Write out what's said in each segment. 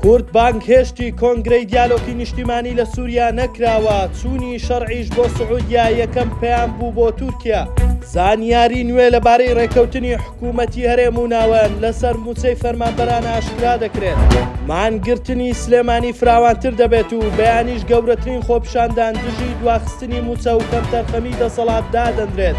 کورد بانک هێشتی کۆنگرەی دیالۆگی نیشتیمانی لە سووریا نەکراوە. چوونی شەرعیش بۆ سعودیا یەکەم پەیام بوو بۆ تورکیا. زانیاری نوێ لەبارەی ڕێکەوتنی حکوومەتی هەرێم و ناوەن لەسەر موچەی فەرمانبەران ئاشکرا دەکرێت. مانگرتنی سلێمانی فراوانتر دەبێت و بەیانیش گەورەترین خۆپیشاندان دژی دواخستنی موچە و کەمتەرخەمی دەسەڵات دادەنرێت.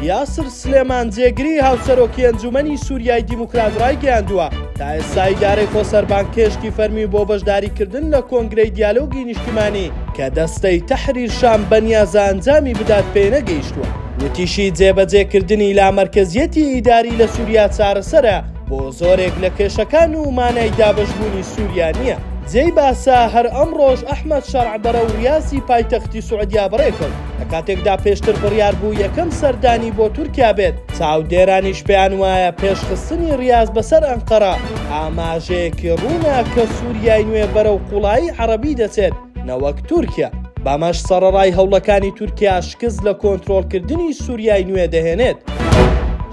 یاسر سلێمان جێگری هاوسەرۆکی ئەنجومەنی سووریای دیموکرات ڕایگەیاندووە تا ئێستا ئیدارەی خۆسەربانک کێشتی فەرمی بۆ بەشداریکردن لە کۆنگرەی دیالۆگی نیشتیمانی کە دەستەی تەحریر شام بەنیازە ئەنجامی بدات پێ نەگەیشتووە. وتیشی جێبەجێکردنی لامەرکەزیەتی ئیداری لە سووریا چارەسەرە بۆ زۆرێک لە کێشەکان و مانای دابەشبوونی سووریا نییە. جێی باسا هەر ئەمڕۆژ ئەحمەد شەرع بەرە و ریاسی پایتەختی سوعودیا بڕێکەوت لە کاتێکدا پێشتر بڕیار بوو یەکەم سەردانی بۆ تورکیا بێت. چاودێرانیش پێیان وایە پێشخستنی ریاز بەسەر ئەنقەرە ئاماژەیەکی ڕوونا کە سووریای نوێ بەرە و قوڵایی عەرەبی دەچێت نەوەک تورکیا. بەمەش سەرەڕای هەوڵەکانی تورکیا شکست لە کۆنتڕۆڵکردنی سووریای نوێ دەهێنێت.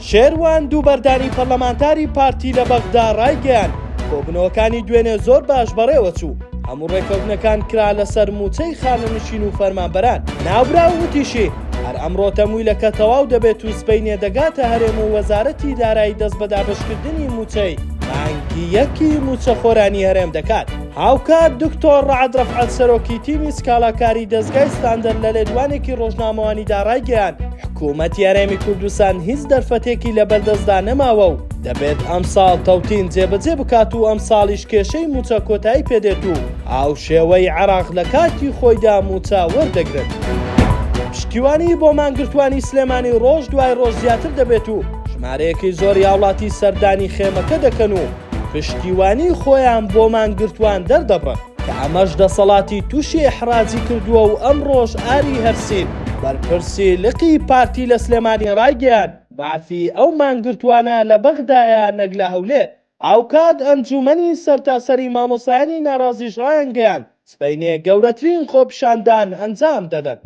شێروان دوو بەردانی پەرلەمانتاری پارتی لە بەغدا ڕایگەیان کۆبنەوەکانی دوێنێ زۆر باش بەڕێوە چوو. هەموو ڕێکەوتنەکان کرا لەسەر موچەی خانەنشین و فەرمانبەران. ناوبرا و وتیشی هەر ئەمڕۆ تەمووی لە کەتەواو دەبێت و سبەینێ دەگاتە هەرێم و وەزارەتی دارایی دەست بە دابەشکردنی موچەی مانگی یەکی موچەخۆرانی هەرێم دەکات. هاوکات دکتۆر ڕەعەد ڕەفعەت سەرۆکی تیمی سکاڵاکاری دەزگای ستاندەر لە لێدوانێکی ڕۆژنامەوانی ڕایگەیاند حکوومەتی هەرێمی کوردستان هیچ دەرفەتێکی لە بەردەستدا نەماوە و دەبێت ئەم ساڵ تەوتین جێبەجێ بکات و ئەم ساڵیش کێشەی موچە کۆتایی پێدێت و ئاو شێوەی عێراق لە کاتی خۆیدا موچە وەردەگرێت. پشتیوانی بۆ مانگرتوانی سلێمانی ڕۆژ دوای ڕۆژ زیاتر دەبێت و ژمارەیەکی زۆری هاوڵاتی سەردانی خێمەکە دەکەن و پشتیوانی خۆیان بۆ مانگرتوان دەردەبڕن کە ئەمەش دەسەڵاتی تووشی ئەحرازی کردووە و ئەم ڕۆژ ئاری هەرسین بەرپرسی لقی پارتی لە سلێمانی ڕایگەیان بەعفی ئەو مانگرتوانە لە بەغدایە نەک لە هەولێر. ئاوکات ئەنجومەنی سەرتاسەری مامۆسایانی ناڕازیش ڕایانگەیاند سبەینێ گەورەترین خۆپیشاندان ئەنجام دەدەن.